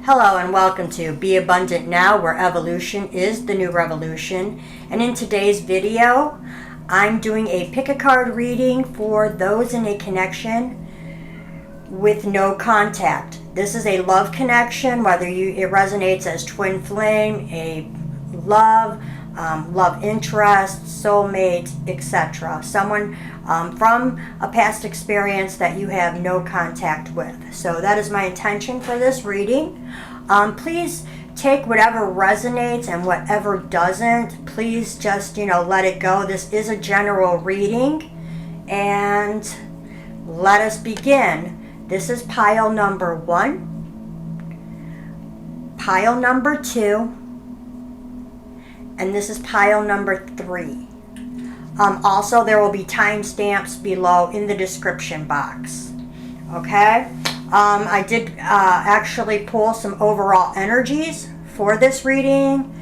Hello and welcome to Be Abundant Now, where evolution is the new revolution. And in today's video, I'm doing a pick a card reading for those in a connection with no contact. This is a love connection, whether it resonates as twin flame, a love interest, soulmate, etc. Someone from a past experience that you have no contact with. So that is my intention for this reading. Please take whatever resonates and whatever doesn't. Please just, let it go. This is a general reading. And let us begin. This is pile number 1, pile number 2, and this is pile number 3. Also, there will be timestamps below in the description box. Okay? I did actually pull some overall energies for this reading.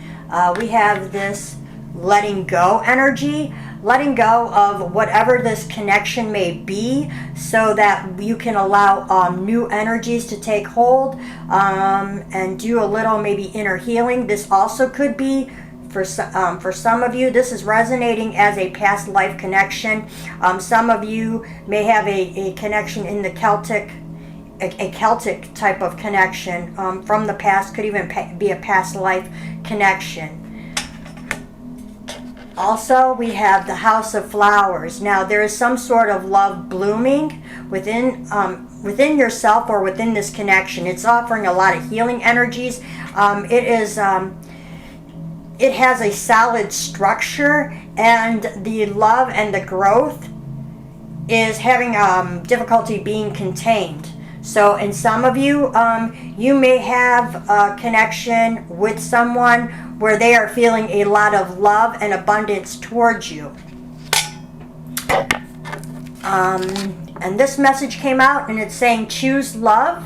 We have this letting go energy, letting go of whatever this connection may be, so that you can allow new energies to take hold and do a little maybe inner healing. This also could be for some of you, this is resonating as a past life connection. Some of you may have a connection in the Celtic, a Celtic type of connection from the past. Could even be a past life connection. Also, we have the House of Flowers. Now, there is some sort of love blooming within yourself or within this connection. It's offering a lot of healing energies. It has a solid structure, and the love and the growth is having difficulty being contained. So in some of you, you may have a connection with someone where they are feeling a lot of love and abundance towards you. And this message came out, and it's saying choose love.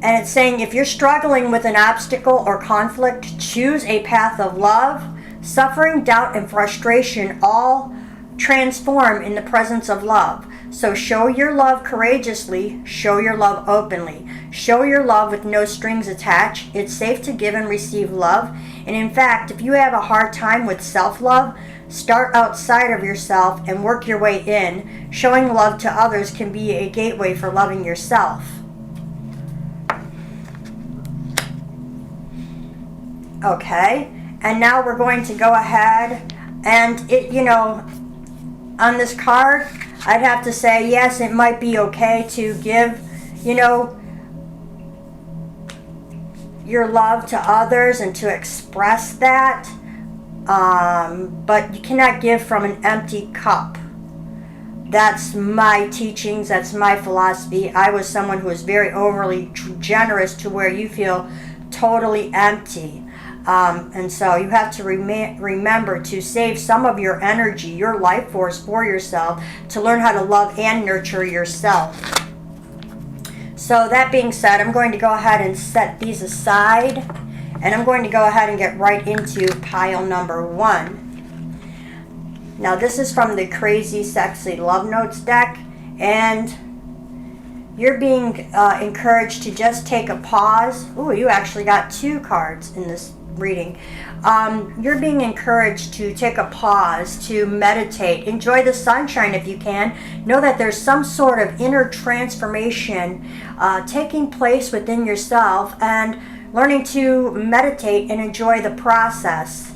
And it's saying if you're struggling with an obstacle or conflict, choose a path of love. Suffering, doubt, and frustration all transform in the presence of love. So show your love courageously, show your love openly. Show your love with no strings attached. It's safe to give and receive love. And in fact, if you have a hard time with self-love, start outside of yourself and work your way in. Showing love to others can be a gateway for loving yourself. Okay, and now we're going to go ahead and on this card, I'd have to say, yes, it might be okay to give, your love to others and to express that, but you cannot give from an empty cup. That's my teachings, that's my philosophy. I was someone who was very overly generous to where you feel totally empty. And so you have to remember to save some of your energy, your life force for yourself, to learn how to love and nurture yourself. So that being said, I'm going to go ahead and set these aside, and I'm going to go ahead and get right into pile number 1. Now this is from the Crazy Sexy Love Notes deck, and you're being encouraged to just take a pause. Ooh, you actually got 2 cards in this reading. You're being encouraged to take a pause, to meditate, enjoy the sunshine if you can. Know that there's some sort of inner transformation taking place within yourself, and learning to meditate and enjoy the process.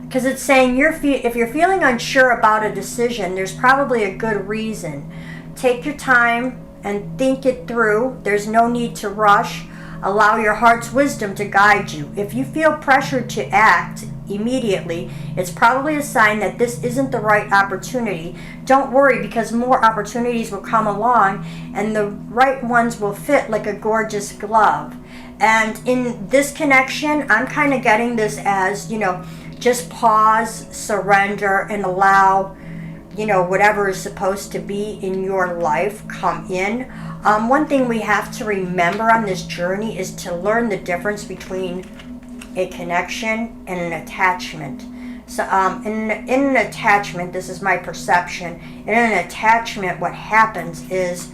Because it's saying if you're feeling unsure about a decision, there's probably a good reason. Take your time and think it through. There's no need to rush. Allow your heart's wisdom to guide you. If you feel pressured to act immediately, it's probably a sign that this isn't the right opportunity. Don't worry, because more opportunities will come along, and the right ones will fit like a gorgeous glove. And in this connection, I'm kind of getting this as, just pause, surrender, and allow whatever is supposed to be in your life come in. One thing we have to remember on this journey is to learn the difference between a connection and an attachment. So in an attachment, this is my perception, in an attachment what happens is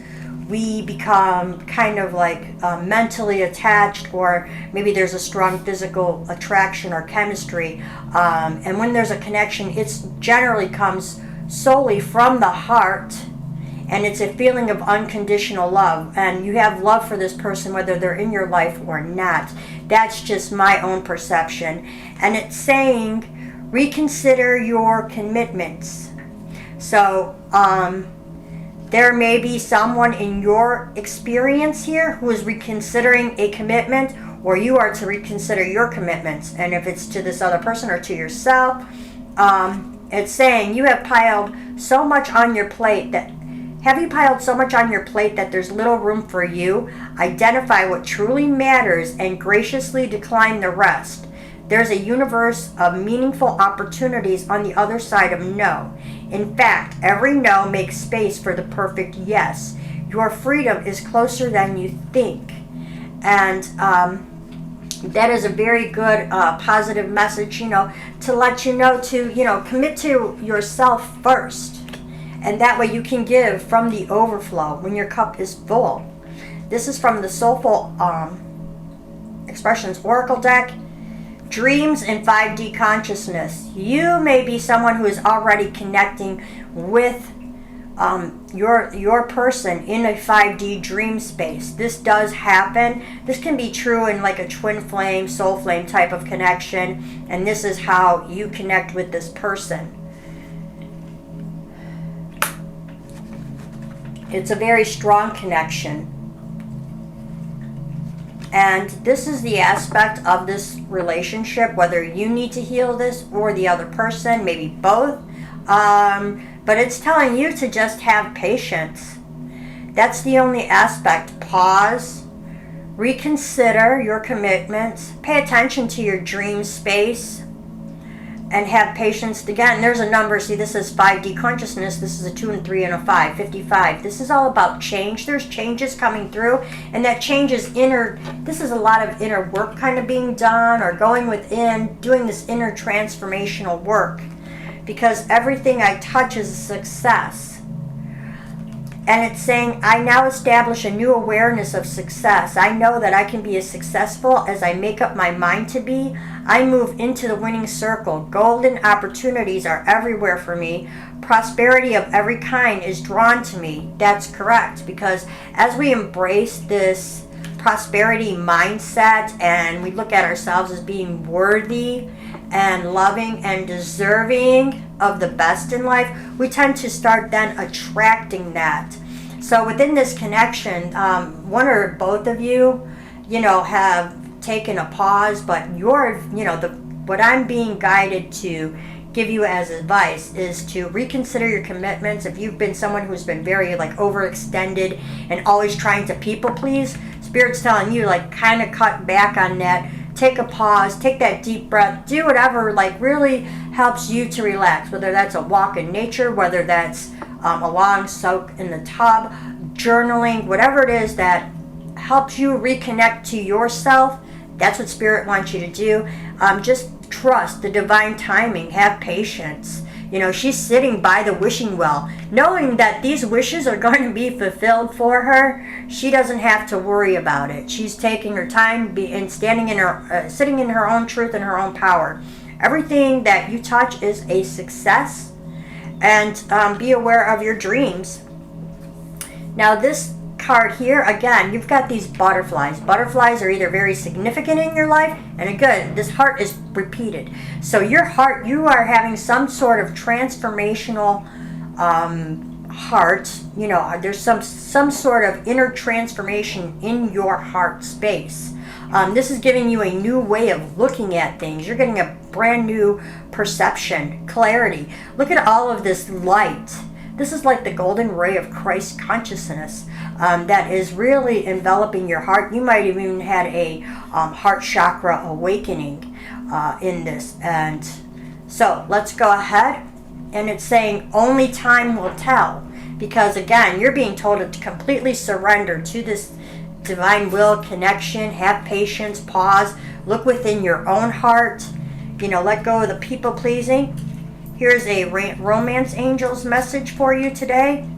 we become kind of like mentally attached, or maybe there's a strong physical attraction or chemistry. And when there's a connection, it generally comes solely from the heart, and it's a feeling of unconditional love. And you have love for this person whether they're in your life or not. That's just my own perception. And it's saying, reconsider your commitments. So, there may be someone in your experience here who is reconsidering a commitment, or you are to reconsider your commitments. And if it's to this other person or to yourself, it's saying you have piled so much on your plate that there's little room for you? Identify what truly matters and graciously decline the rest. There's a universe of meaningful opportunities on the other side of no. In fact, every no makes space for the perfect yes. Your freedom is closer than you think. And that is a very good positive message, to let you know to, commit to yourself first. And that way you can give from the overflow when your cup is full. This is from the Soulful Expressions Oracle deck. Dreams in 5D consciousness. You may be someone who is already connecting with your person in a 5D dream space. This does happen. This can be true in like a twin flame, soul flame type of connection. And this is how you connect with this person. It's a very strong connection. And this is the aspect of this relationship, whether you need to heal this or the other person, maybe both. But it's telling you to just have patience. That's the only aspect. Pause, reconsider your commitments, pay attention to your dream space, and have patience. Again, there's a number. See, this is 5D consciousness. This is a 2 and 3 and a 5, 55. This is all about change. There's changes coming through, and that change is inner. This is a lot of inner work kind of being done, or going within, doing this inner transformational work, because everything I touch is a success. And it's saying, I now establish a new awareness of success. I know that I can be as successful as I make up my mind to be. I move into the winning circle. Golden opportunities are everywhere for me. Prosperity of every kind is drawn to me. That's correct, because as we embrace this prosperity mindset and we look at ourselves as being worthy and loving and deserving of the best in life, we tend to start then attracting that. So within this connection, one or both of you, have taken a pause, but what I'm being guided to give you as advice is to reconsider your commitments. If you've been someone who's been very overextended and always trying to people please, Spirit's telling you kind of cut back on that. Take a pause, take that deep breath, do whatever really helps you to relax, whether that's a walk in nature, whether that's a long soak in the tub, journaling, whatever it is that helps you reconnect to yourself. That's what Spirit wants you to do. Just trust the divine timing, have patience. She's sitting by the wishing well, knowing that these wishes are going to be fulfilled for her. She doesn't have to worry about it. She's taking her time and standing in her, sitting in her own truth and her own power. Everything that you touch is a success, and be aware of your dreams. Now this card here, again, you've got these butterflies. Butterflies are either very significant in your life, and again, this heart is repeated. So your heart, you are having some sort of transformational heart. There's some sort of inner transformation in your heart space. This is giving you a new way of looking at things. You're getting a brand new perception, clarity. Look at all of this light. This is like the golden ray of Christ consciousness that is really enveloping your heart. You might have even had a heart chakra awakening in this. And so let's go ahead. And it's saying only time will tell. Because again, you're being told to completely surrender to this divine will connection. Have patience, pause, look within your own heart. Let go of the people pleasing. Here's a romance angel's message for you today.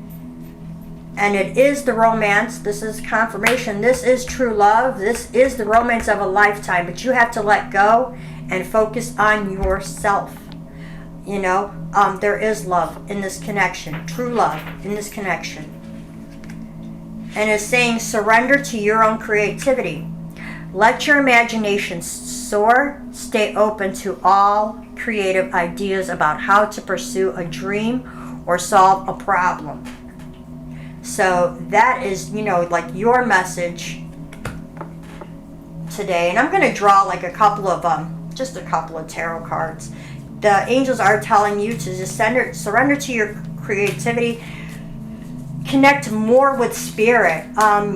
And it is the romance. This is confirmation. This is true love. This is the romance of a lifetime. But you have to let go and focus on yourself. You know, there is love in this connection. True love in this connection. And it's saying surrender to your own creativity. Let your imagination soar. Stay open to all creative ideas about how to pursue a dream or solve a problem. So that is, you know, like your message today. And I'm going to draw like just a couple of tarot cards. The angels are telling you to just surrender to your creativity. Connect more with spirit.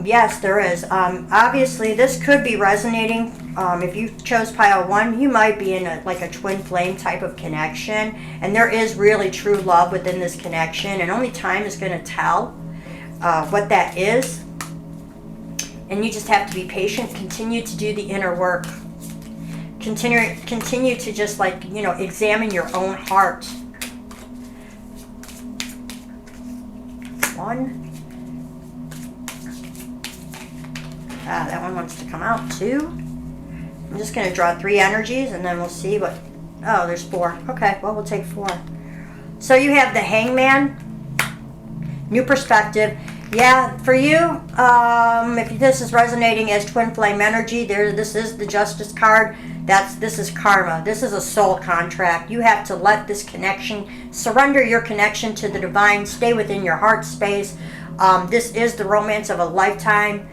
Yes, there is. Obviously, this could be resonating. If you chose pile 1, you might be in a twin flame type of connection. And there is really true love within this connection. And only time is going to tell what that is. And you just have to be patient. Continue to do the inner work. Continue to just examine your own heart. 1. That one wants to come out. 2. I'm just going to draw 3 energies and then we'll see what... Oh, there's 4. Okay, well, we'll take 4. So you have the Hangman. New perspective. Yeah, for you, if this is resonating as twin flame energy, this is the Justice card. This is karma. This is a soul contract. You have to let this connection, surrender your connection to the divine, stay within your heart space. This is the romance of a lifetime,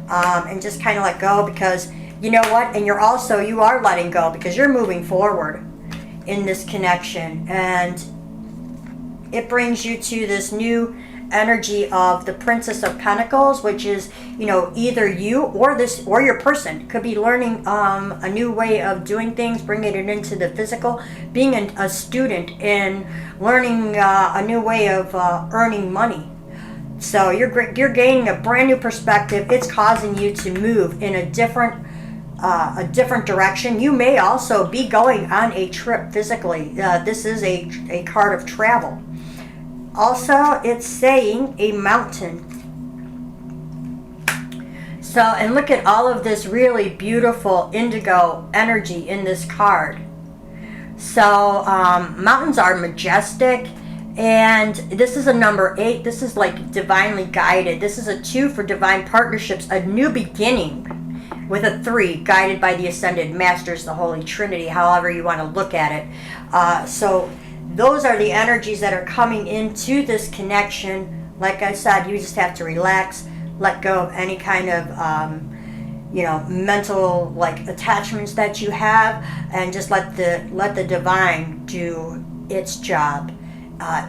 and just kind of let go, because you know what? And you are letting go because you're moving forward in this connection, and it brings you to this new energy of the Princess of Pentacles, which is, you know, either you or your person could be learning a new way of doing things, bringing it into the physical, being a student in learning a new way of earning money. So you're gaining a brand new perspective. It's causing you to move in a different direction. You may also be going on a trip physically. This is a card of travel. Also, it's saying a mountain. So, and look at all of this really beautiful indigo energy in this card. So, mountains are majestic. And this is a number 8. This is like divinely guided. This is a 2 for divine partnerships, a new beginning, with a 3 guided by the Ascended Masters, the Holy Trinity, however you want to look at it. So those are the energies that are coming into this connection. Like I said, you just have to relax, let go of any kind of mental attachments that you have, and just let the divine do its job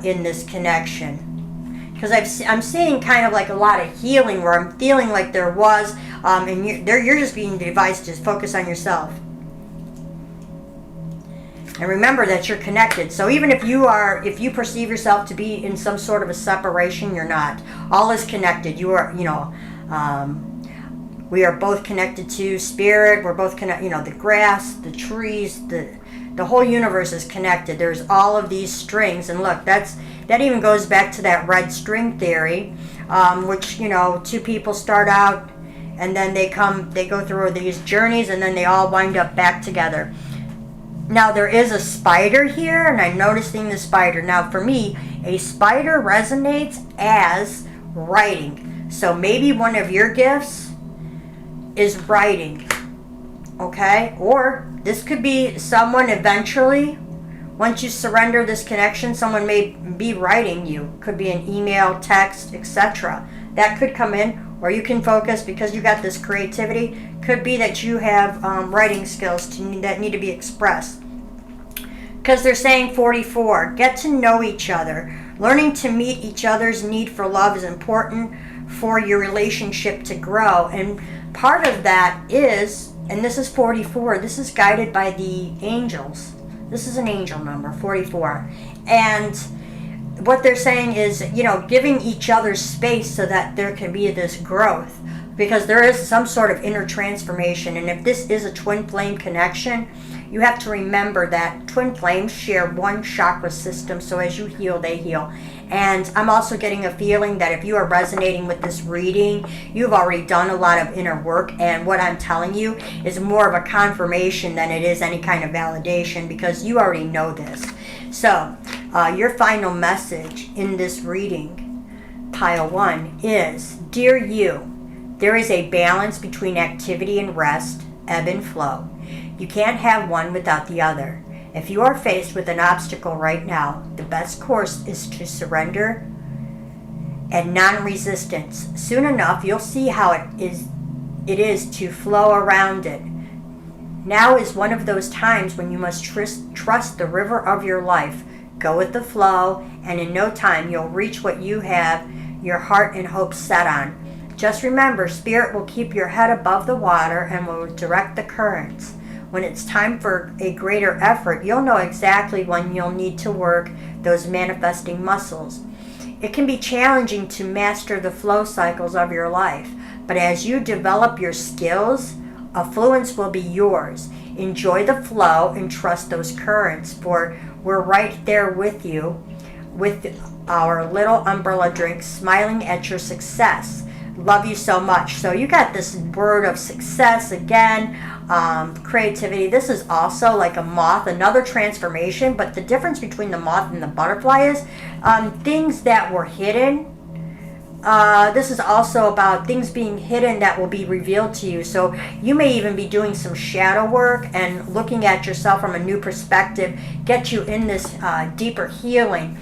in this connection. Because I'm seeing kind of like a lot of healing, where I'm feeling like there was, and you're just being advised to focus on yourself. And remember that you're connected. So even if you perceive yourself to be in some sort of a separation, you're not. All is connected. You are, we are both connected to spirit. We're both connected. The grass, the trees, the whole universe is connected. There's all of these strings, and look, that even goes back to that red string theory, which 2 people start out, and then they go through these journeys, and then they all wind up back together. Now there is a spider here, and I'm noticing the spider. Now for me, a spider resonates as writing. So maybe one of your gifts is writing, okay? Or this could be someone eventually, once you surrender this connection, someone may be writing you. Could be an email, text, etc. That could come in, or you can focus because you got this creativity. Could be that you have writing skills that need to be expressed. Because they're saying 44, get to know each other. Learning to meet each other's need for love is important for your relationship to grow. And part of that is, and this is 44, this is guided by the angels. This is an angel number, 44. And what they're saying is, giving each other space so that there can be this growth. Because there is some sort of inner transformation. And if this is a twin flame connection, you have to remember that twin flames share one chakra system. So as you heal, they heal. And I'm also getting a feeling that if you are resonating with this reading, you've already done a lot of inner work, and what I'm telling you is more of a confirmation than it is any kind of validation, because you already know this. So your final message in this reading, pile 1, is, Dear you, there is a balance between activity and rest, ebb and flow. You can't have one without the other. If you are faced with an obstacle right now, the best course is to surrender and non-resistance. Soon enough, you'll see how it is to flow around it. Now is one of those times when you must trust the river of your life. Go with the flow, and in no time you'll reach what you have your heart and hope set on. Just remember, Spirit will keep your head above the water and will direct the currents. When it's time for a greater effort, you'll know exactly when you'll need to work those manifesting muscles. It can be challenging to master the flow cycles of your life, but as you develop your skills, affluence will be yours. Enjoy the flow and trust those currents, for we're right there with you with our little umbrella drink, smiling at your success. Love you so much. So you got this word of success again, creativity. This is also like a moth, another transformation, but the difference between the moth and the butterfly is things that were hidden. This is also about things being hidden that will be revealed to you. So you may even be doing some shadow work and looking at yourself from a new perspective, get you in this deeper healing.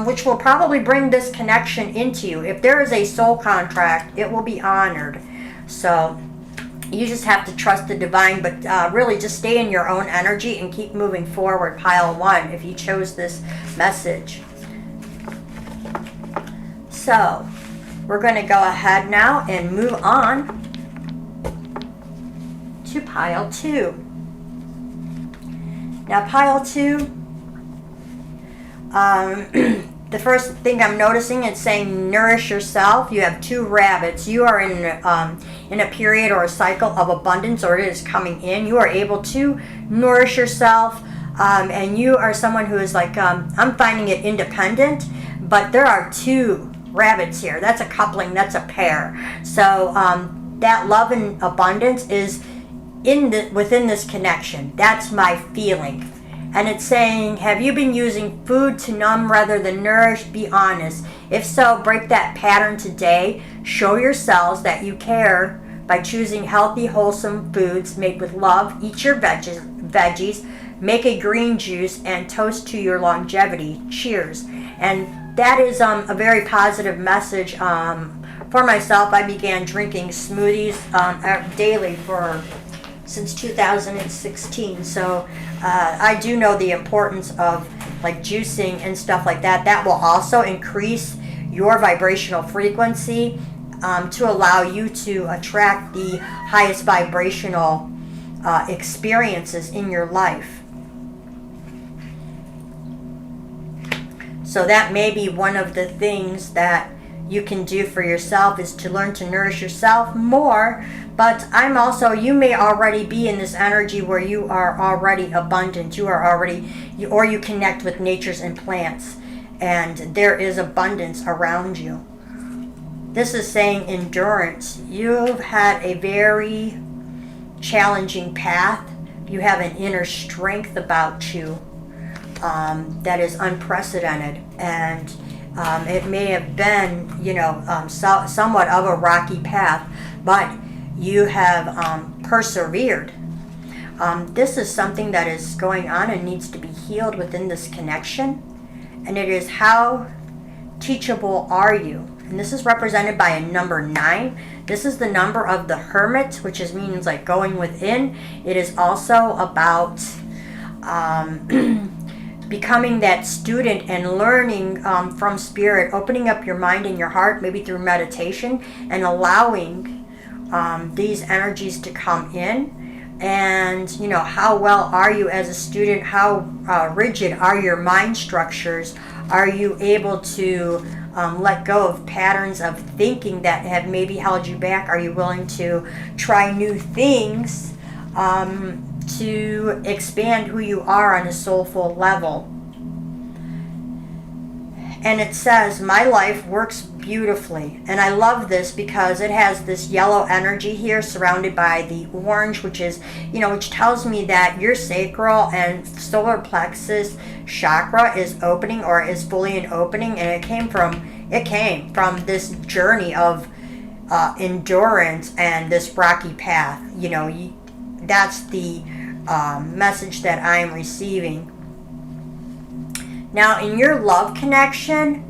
Which will probably bring this connection into you. If there is a soul contract, it will be honored. So you just have to trust the divine, but really just stay in your own energy and keep moving forward, pile 1, if you chose this message. So we're going to go ahead now and move on to pile 2. Now pile 2, the first thing I'm noticing is saying nourish yourself. You have 2 rabbits. You are in a period or a cycle of abundance, or it is coming in. You are able to nourish yourself, and you are someone who is like, I'm finding it independent, but there are 2 rabbits here. That's a coupling, that's a pair. So that love and abundance is within this connection. That's my feeling. And it's saying, have you been using food to numb rather than nourish? Be honest. If so, break that pattern today. Show yourselves that you care by choosing healthy, wholesome foods made with love. Eat your veggies. Make a green juice and toast to your longevity. Cheers. And that is a very positive message. For myself, I began drinking smoothies daily since 2016. So I do know the importance of like juicing and stuff like that. That will also increase your vibrational frequency to allow you to attract the highest vibrational experiences in your life. So that may be one of the things that you can do for yourself, is to learn to nourish yourself more. But you may already be in this energy where you are already abundant. Or you connect with natures and plants, and there is abundance around you. This is saying endurance. You've had a very challenging path. You have an inner strength about you that is unprecedented, and it may have been, somewhat of a rocky path, but you have persevered. This is something that is going on and needs to be healed within this connection, and it is how teachable are you? And this is represented by a number 9. This is the number of the hermit, which means like going within. It is also about becoming that student and learning from Spirit, opening up your mind and your heart, maybe through meditation, and allowing these energies to come in. And how well are you as a student? How rigid are your mind structures? Are you able to let go of patterns of thinking that have maybe held you back? Are you willing to try new things to expand who you are on a soulful level? And it says, my life works beautifully. And I love this because it has this yellow energy here surrounded by the orange, which is, which tells me that your sacral and solar plexus chakra is opening, or is fully in opening. And it came from this journey of endurance and this rocky path. That's the message that I'm receiving. Now, in your love connection,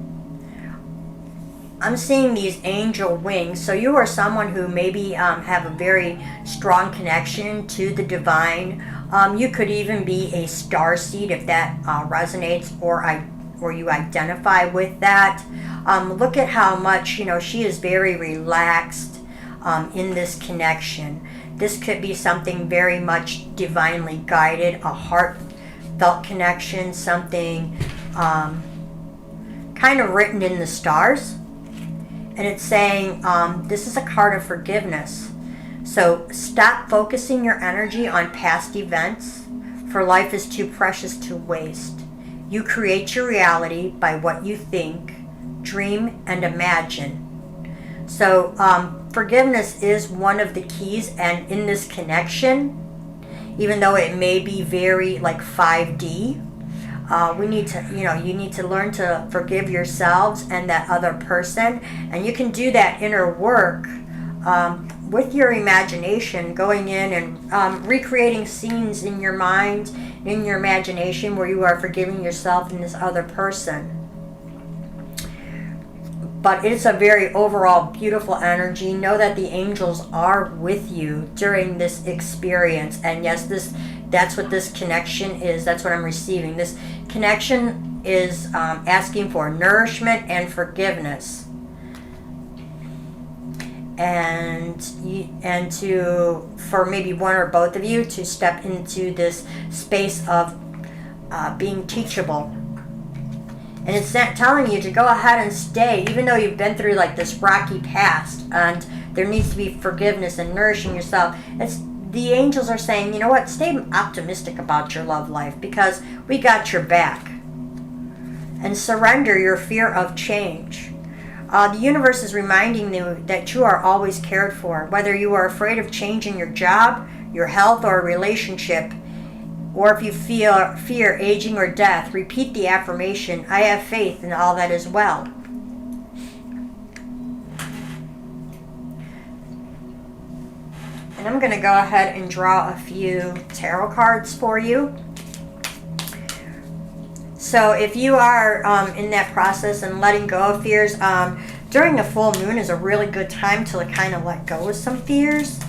I'm seeing these angel wings. So you are someone who maybe have a very strong connection to the divine. You could even be a starseed if that resonates, or you identify with that. Look at how much, she is very relaxed in this connection. This could be something very much divinely guided, a heartfelt connection, something kind of written in the stars. And it's saying, this is a card of forgiveness. So stop focusing your energy on past events, for life is too precious to waste. You create your reality by what you think, dream, and imagine. So forgiveness is one of the keys, and in this connection, even though it may be very like 5D, we need to, you need to learn to forgive yourselves and that other person. And you can do that inner work with your imagination, going in and recreating scenes in your mind, in your imagination, where you are forgiving yourself and this other person. But it's a very overall beautiful energy. Know that the angels are with you during this experience. And yes, that's what this connection is. That's what I'm receiving. This connection is asking for nourishment and forgiveness. And for maybe one or both of you to step into this space of being teachable. And it's telling you to go ahead and stay, even though you've been through like this rocky past, and there needs to be forgiveness and nourishing yourself. The angels are saying, you know what, stay optimistic about your love life, because we got your back. And surrender your fear of change. The universe is reminding you that you are always cared for, whether you are afraid of changing your job, your health, or a relationship. Or if you fear aging or death, repeat the affirmation, I have faith in all that is well. And I'm going to go ahead and draw a few tarot cards for you. So if you are in that process and letting go of fears, during a full moon is a really good time to kind of let go of some fears.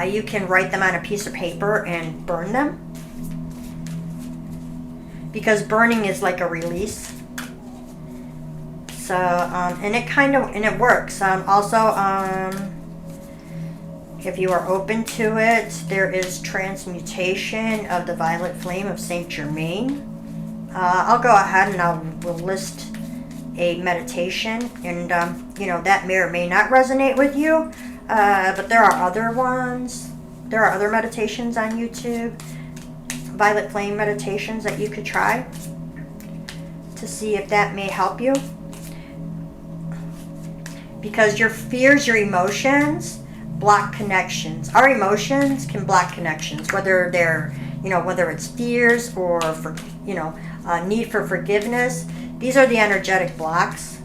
You can write them on a piece of paper and burn them, because burning is like a release. So and it works. If you are open to it, there is transmutation of the violet flame of Saint Germain. I'll go ahead and we'll list a meditation, and that may or may not resonate with you, but there are other ones. There are other meditations on YouTube, violet flame meditations, that you could try to see if that may help you. Because your fears, your emotions block connections. Our emotions can block connections, whether they're, whether it's fears or for, need for forgiveness. These are the energetic blocks.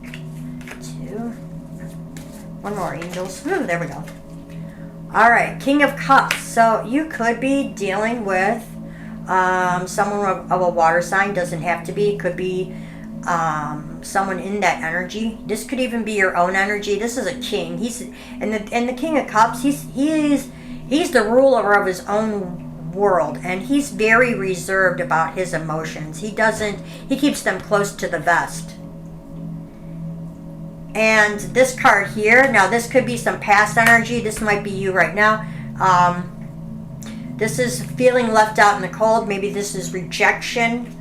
2. One more, angels. There we go. All right, King of Cups. So you could be dealing with someone of a water sign. Doesn't have to be. Could be someone in that energy. This could even be your own energy. This is a king. And the King of Cups. He's the ruler of his own world, and he's very reserved about his emotions. He keeps them close to the vest. And this card here, now this could be some past energy. This might be you right now. This is feeling left out in the cold. Maybe this is rejection.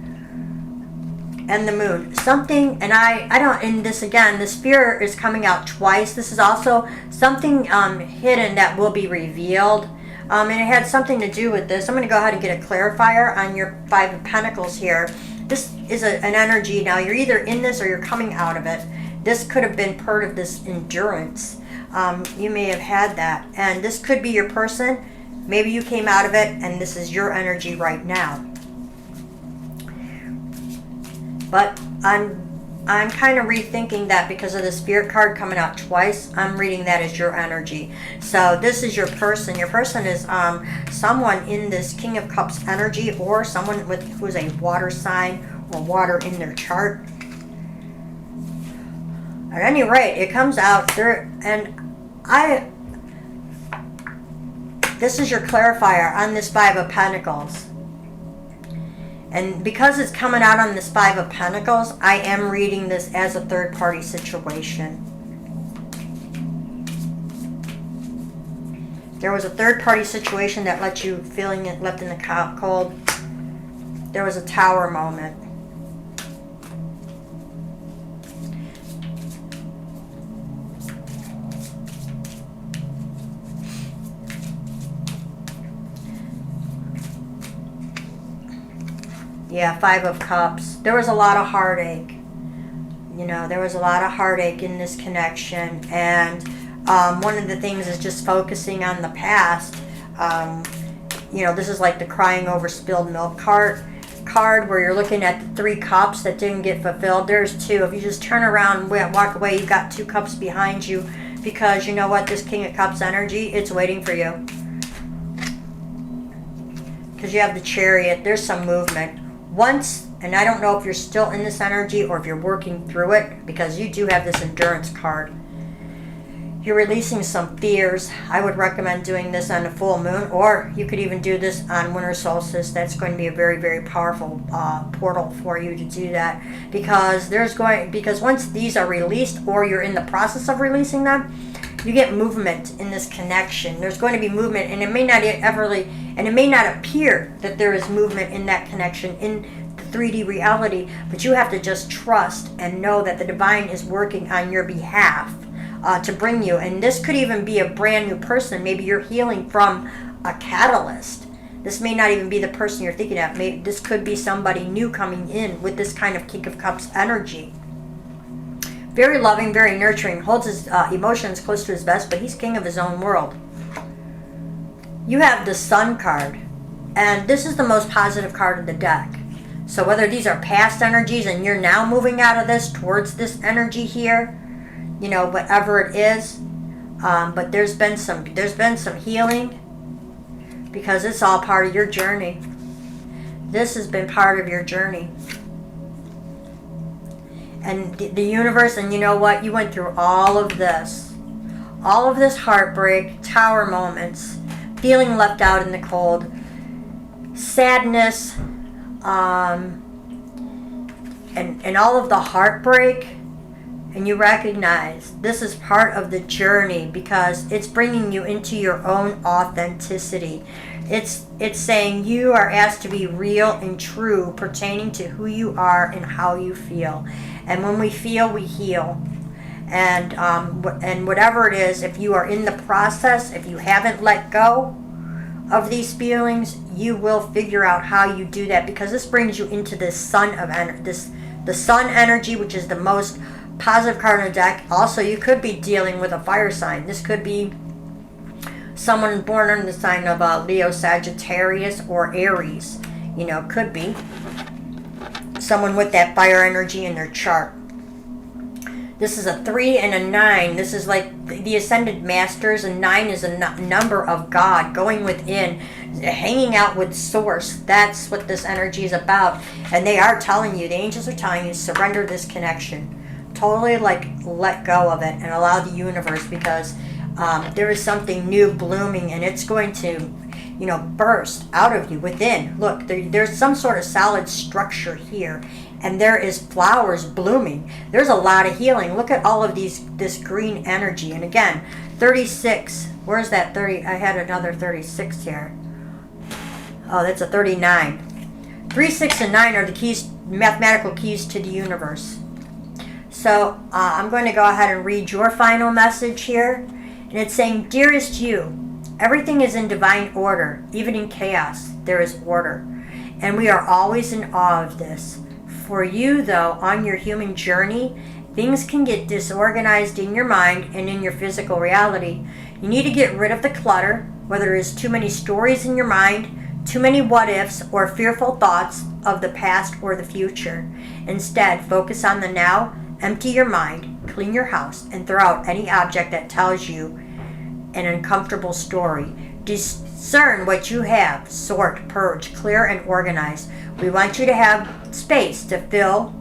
And the moon. Something, and I don't, in this again, this fear is coming out twice. This is also something hidden that will be revealed. And it had something to do with this. I'm going to go ahead and get a clarifier on your Five of Pentacles here. This is an energy. Now, you're either in this or you're coming out of it. This could have been part of this endurance. You may have had that. And this could be your person. Maybe you came out of it and this is your energy right now. But I'm kind of rethinking that because of the Spirit card coming out twice. I'm reading that as your energy. So this is your person. Your person is someone in this King of Cups energy, or someone who is a water sign or water in their chart. At any rate, it comes out there, and this is your clarifier on this Five of Pentacles. And because it's coming out on this Five of Pentacles, I am reading this as a third-party situation. There was a third-party situation that let you feeling it left in the cold. There was a Tower moment. Yeah, Five of Cups. There was a lot of heartache. You know, there was a lot of heartache in this connection. And one of the things is just focusing on the past. You know, this is like the crying over spilled milk card where you're looking at the 3 cups that didn't get fulfilled. There's 2. If you just turn around and walk away, you've got 2 cups behind you. Because you know what? This King of Cups energy, it's waiting for you. Because you have the Chariot. There's some movement. Once, and I don't know if you're still in this energy or if you're working through it, because you do have this endurance card. You're releasing some fears. I would recommend doing this on a full moon, or you could even do this on winter solstice. That's going to be a very, very powerful portal for you to do that, because because once these are released, or you're in the process of releasing them, you get movement in this connection. There's going to be movement, and it may not appear that there is movement in that connection in the 3D reality, but you have to just trust and know that the divine is working on your behalf to bring you. And this could even be a brand new person. Maybe you're healing from a catalyst. This may not even be the person you're thinking of. This could be somebody new coming in with this kind of King of Cups energy. Very loving, very nurturing, holds his emotions close to his vest, but he's king of his own world. You have the Sun card, and this is the most positive card of the deck. So whether these are past energies and you're now moving out of this towards this energy here, you know, whatever it is, but there's been some healing, because it's all part of your journey. This has been part of your journey. And the universe, and you know what? You went through all of this heartbreak, Tower moments, feeling left out in the cold, sadness, and all of the heartbreak. And you recognize this is part of the journey, because it's bringing you into your own authenticity. It's saying you are asked to be real and true pertaining to who you are and how you feel. And when we feel, we heal. And whatever it is, if you are in the process, if you haven't let go of these feelings, you will figure out how you do that, because this brings you into this sun of the sun energy, which is the most positive card in the deck. Also, you could be dealing with a fire sign. This could be someone born under the sign of Leo, Sagittarius, or Aries. You know, could be someone with that fire energy in their chart. This is a 3 and a 9. This is like the Ascended Masters, and 9 is a number of God, going within, hanging out with Source. That's what this energy is about. And they are telling you, the angels are telling you, surrender this connection. Totally let go of it and allow the universe, because there is something new blooming, and it's going to, you know, burst out of you within. Look, there's some sort of solid structure here, and there is flowers blooming. There's a lot of healing. Look at all of this green energy. And again, 36. Where's that 30? I had another 36 here. Oh, that's a 39. 3, 6, and 9 are the keys, mathematical keys to the universe. So I'm going to go ahead and read your final message here. And it's saying, dearest you, Everything is in divine order. Even in chaos, there is order. And we are always in awe of this. For you, though, on your human journey, things can get disorganized in your mind and in your physical reality. You need to get rid of the clutter, whether it is too many stories in your mind, too many what-ifs, or fearful thoughts of the past or the future. Instead, focus on the now, empty your mind, clean your house, and throw out any object that tells you an uncomfortable story. Discern what you have, sort, purge, clear, and organize. We want you to have space to fill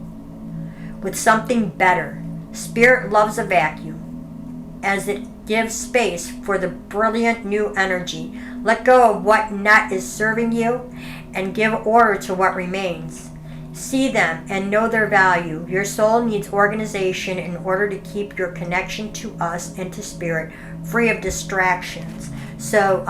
with something better. Spirit loves a vacuum, as it gives space for the brilliant new energy. Let go of what not is serving you and give order to what remains. See them and know their value. Your soul needs organization in order to keep your connection to us and to spirit free of distractions. So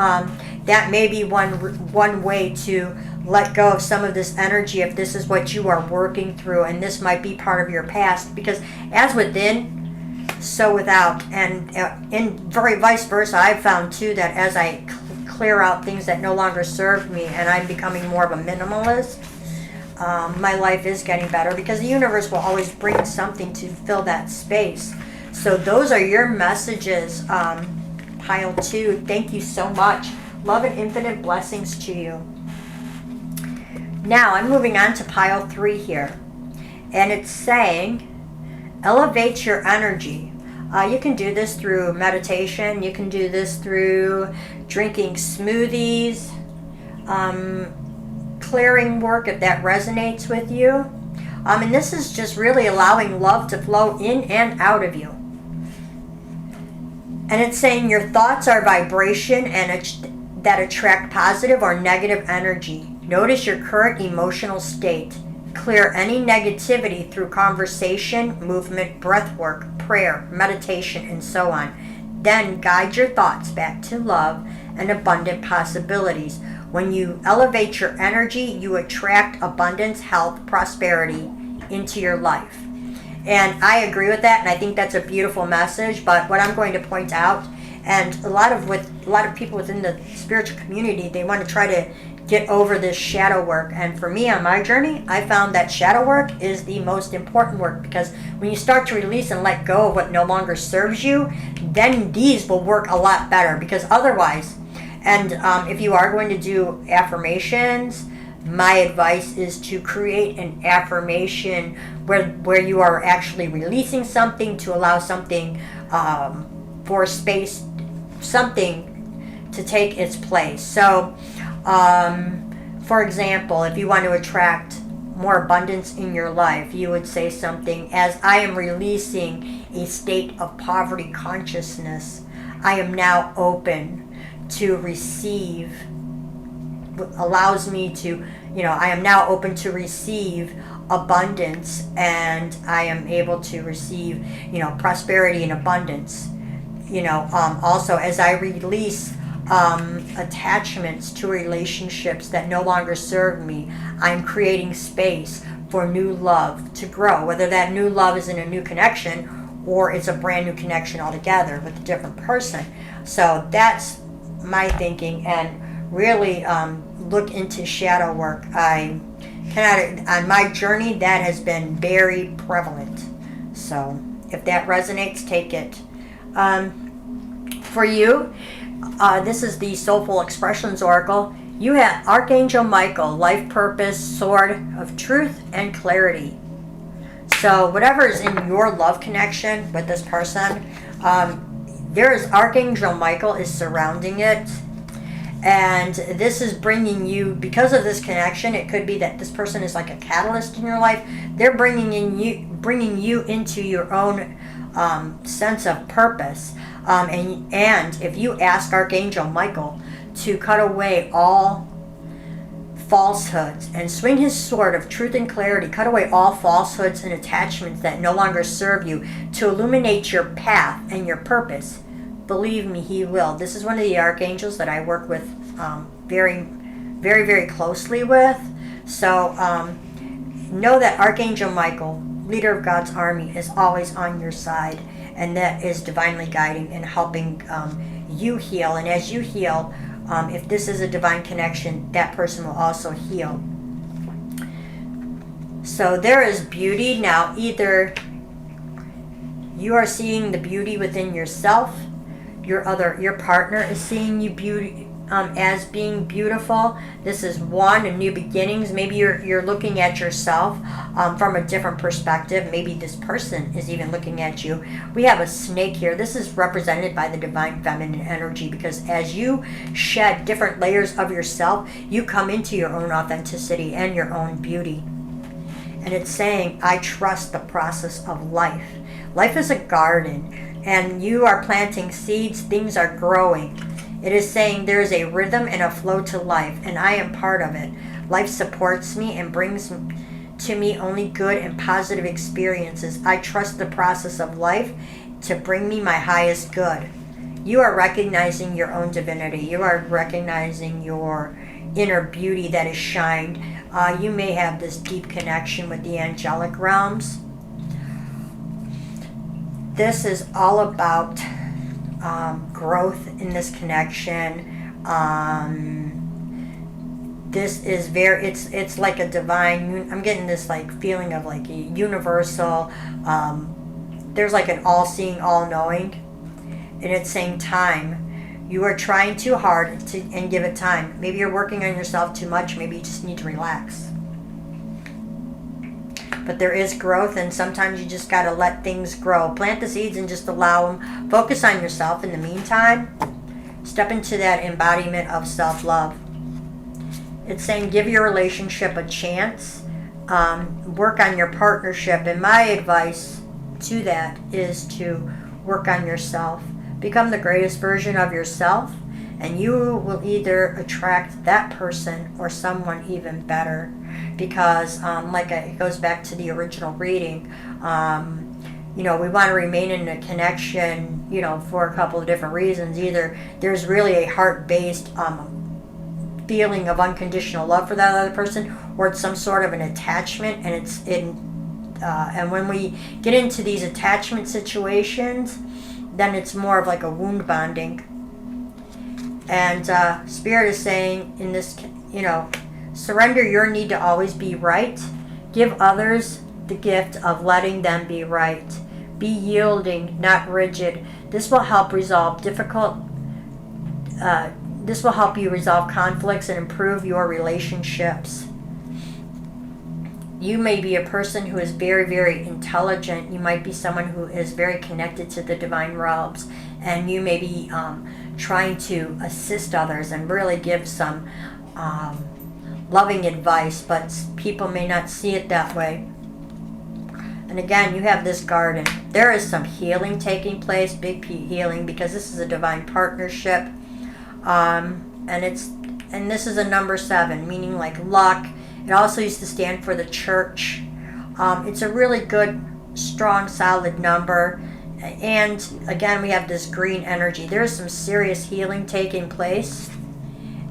that may be one way to let go of some of this energy if this is what you are working through, and this might be part of your past, because as within, so without. And in very vice versa, I've found too that as I clear out things that no longer serve me and I'm becoming more of a minimalist, my life is getting better, because the universe will always bring something to fill that space. So those are your messages, pile 2. Thank you so much. Love and infinite blessings to you. Now I'm moving on to pile 3 here, and it's saying elevate your energy. You can do this through meditation. You can do this through drinking smoothies, clearing work if that resonates with you. And this is just really allowing love to flow in and out of you. And it's saying your thoughts are vibration and that attract positive or negative energy. Notice your current emotional state. Clear any negativity through conversation, movement, breath work, prayer, meditation, and so on. Then guide your thoughts back to love and abundant possibilities. When you elevate your energy, you attract abundance, health, prosperity into your life. And I agree with that, and I think that's a beautiful message. But what I'm going to point out, and a lot of people within the spiritual community, they want to try to get over this shadow work. And for me on my journey, I found that shadow work is the most important work, because when you start to release and let go of what no longer serves you, then these will work a lot better. Because otherwise, and if you are going to do affirmations, my advice is to create an affirmation where you are actually releasing something to allow something for space, something to take its place. So for example, if you want to attract more abundance in your life, you would say something as, I am releasing a state of poverty consciousness. I am now open to receive, allows me to, I am now open to receive abundance, and I am able to receive, prosperity and abundance. Also as I release attachments to relationships that no longer serve me, I'm creating space for new love to grow, whether that new love is in a new connection or it's a brand new connection altogether with a different person. So that's my thinking, and really look into shadow work. On my journey, that has been very prevalent. So if that resonates, take it. For you, this is the Soulful Expressions Oracle. You have Archangel Michael, life purpose, sword of truth and clarity. So whatever is in your love connection with this person, there is Archangel Michael is surrounding it. And this is bringing you, because of this connection, it could be that this person is like a catalyst in your life. They're bringing you into your own sense of purpose. And if you ask Archangel Michael to cut away all falsehoods and swing his sword of truth and clarity, cut away all falsehoods and attachments that no longer serve you, to illuminate your path and your purpose, believe me, he will. This is one of the archangels that I work with very, very, very closely with. So know that Archangel Michael leader of God's army is always on your side, and that is divinely guiding and helping you heal. And as you heal, if this is a divine connection, that person will also heal. So there is beauty. Now, either you are seeing the beauty within yourself, your partner is seeing you beauty as being beautiful. This is one, a new beginnings. Maybe you're looking at yourself from a different perspective. Maybe this person is even looking at you. We have a snake here. This is represented by the divine feminine energy, because as you shed different layers of yourself, you come into your own authenticity and your own beauty. And it's saying, I trust the process of life. Life is a garden, and you are planting seeds. Things are growing. It is saying there is a rhythm and a flow to life, and I am part of it. Life supports me and brings to me only good and positive experiences. I trust the process of life to bring me my highest good. You are recognizing your own divinity. You are recognizing your inner beauty that is shined. You may have this deep connection with the angelic realms. This is all about growth in this connection. This is it's like a divine, I'm getting this like feeling of like a universal, there's like an all-seeing, all-knowing, and it's saying time. You are trying too hard and give it time. Maybe you're working on yourself too much. Maybe you just need to relax. But there is growth, and sometimes you just got to let things grow. Plant the seeds and just allow them. Focus on yourself in the meantime. Step into that embodiment of self-love. It's saying give your relationship a chance. Work on your partnership. And my advice to that is to work on yourself. Become the greatest version of yourself, and you will either attract that person or someone even better. Because it goes back to the original reading, we want to remain in a connection, for a couple of different reasons. Either there's really a heart-based feeling of unconditional love for that other person, or it's some sort of an attachment, and when we get into these attachment situations, then it's more of like a wound bonding. And Spirit is saying in this, surrender your need to always be right. Give others the gift of letting them be right. Be yielding, not rigid. This will help resolve this will help you resolve conflicts and improve your relationships. You may be a person who is very, very intelligent. You might be someone who is very connected to the divine realms, and you may be trying to assist others and really give some loving advice, but people may not see it that way. And again, you have this garden. There is some healing taking place, big healing, because this is a divine partnership, and this is a number 7, meaning like luck. It also used to stand for the church. It's a really good, strong, solid number. And again, we have this green energy. There's some serious healing taking place.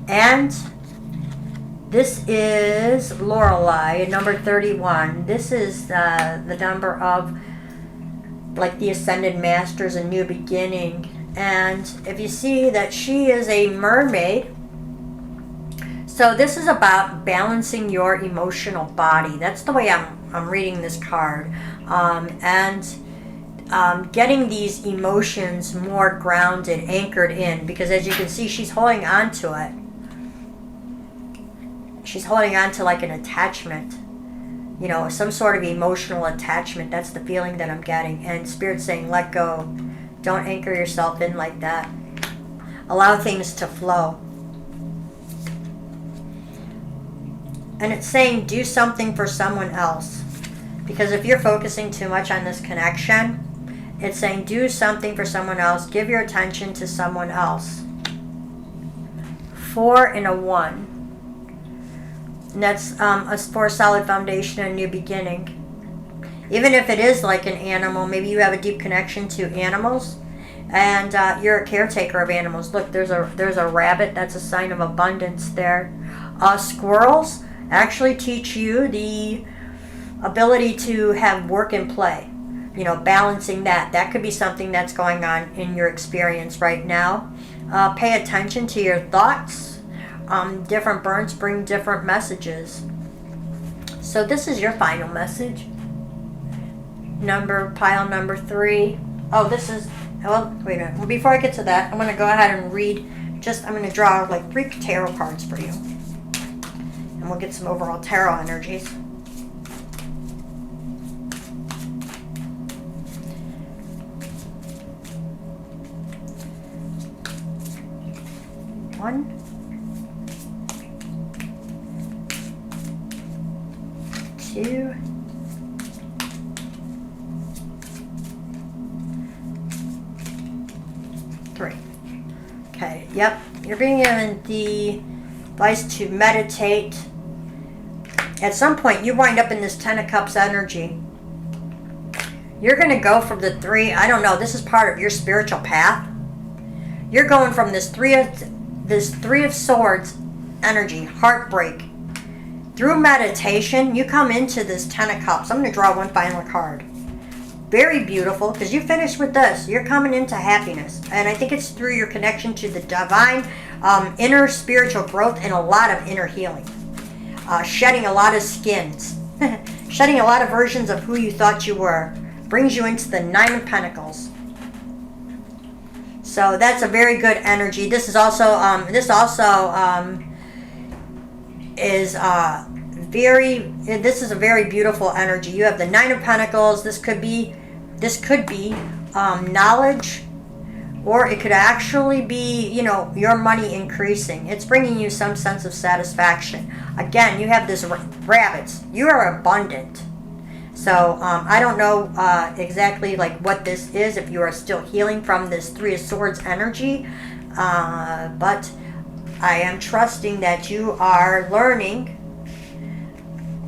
And this is Lorelei, number 31. This is the number of like the Ascended Masters, a new beginning. And if you see that she is a mermaid, so this is about balancing your emotional body. That's the way I'm reading this card. Getting these emotions more grounded, anchored in. Because as you can see, she's holding on to it. She's holding on to like an attachment. Some sort of emotional attachment. That's the feeling that I'm getting. And Spirit's saying, let go. Don't anchor yourself in like that. Allow things to flow. And it's saying do something for someone else. Because if you're focusing too much on this connection, it's saying do something for someone else. Give your attention to someone else. 4 and a 1. And that's for a solid foundation, a new beginning. Even if it is like an animal, maybe you have a deep connection to animals, and you're a caretaker of animals. Look, there's a rabbit. That's a sign of abundance there. Squirrels actually teach you the ability to have work and play. You know, balancing that. That could be something that's going on in your experience right now. Pay attention to your thoughts. Different burns bring different messages. So this is your final message. Pile number 3. Oh, this is, well, wait a minute. Well, before I get to that, I'm going to go ahead and read, I'm going to draw like 3 tarot cards for you. And we'll get some overall tarot energies. One, 2, 3. Okay, yep. You're being given the advice to meditate. At some point, you wind up in this 10 of Cups energy. You're going to go from the 3, I don't know, this is part of your spiritual path. You're going from this 3 of Swords energy, heartbreak. Through meditation, you come into this 10 of Cups. I'm going to draw one final card. Very beautiful, because you finished with this. You're coming into happiness. And I think it's through your connection to the divine, inner spiritual growth, and a lot of inner healing. Shedding a lot of skins. Shedding a lot of versions of who you thought you were. Brings you into the 9 of Pentacles. So that's a very good energy. This is also, is this is a very beautiful energy. You have the 9 of Pentacles. This could be knowledge, or it could actually be, you know, your money increasing. It's bringing you some sense of satisfaction. Again, you have this rabbits. You are abundant. So I don't know exactly like what this is, if you are still healing from this 3 of Swords energy, but I am trusting that you are learning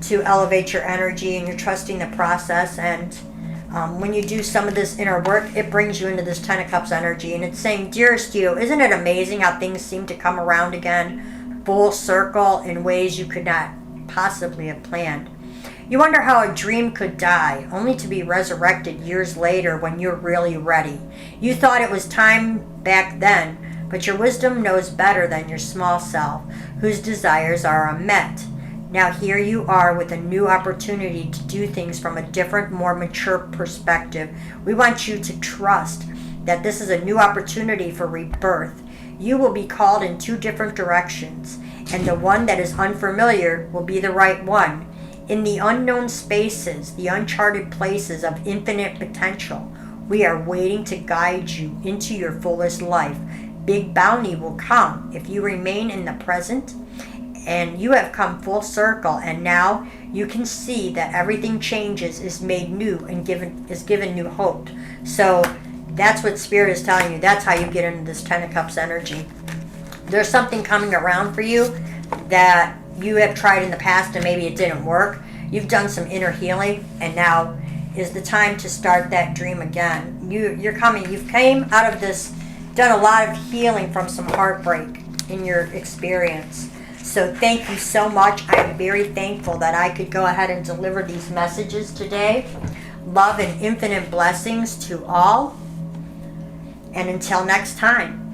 to elevate your energy, and you're trusting the process. And when you do some of this inner work, it brings you into this 10 of Cups energy, and it's saying, dearest you, isn't it amazing how things seem to come around again, full circle, in ways you could not possibly have planned. You wonder how a dream could die, only to be resurrected years later when you're really ready. You thought it was time back then, but your wisdom knows better than your small self, whose desires are unmet. Now here you are with a new opportunity to do things from a different, more mature perspective. We want you to trust that this is a new opportunity for rebirth. You will be called in 2 different directions, and the one that is unfamiliar will be the right one. In the unknown spaces, the uncharted places of infinite potential, we are waiting to guide you into your fullest life. Big bounty will come if you remain in the present, and you have come full circle, and now you can see that everything changes, is made new, and given new hope. So that's what Spirit is telling you. That's how you get into this 10 of Cups energy. There's something coming around for you that you have tried in the past and maybe it didn't work. You've done some inner healing, and now is the time to start that dream again. You've came out of this, done a lot of healing from some heartbreak in your experience. So thank you so much. I am very thankful that I could go ahead and deliver these messages today. Love and infinite blessings to all. And until next time.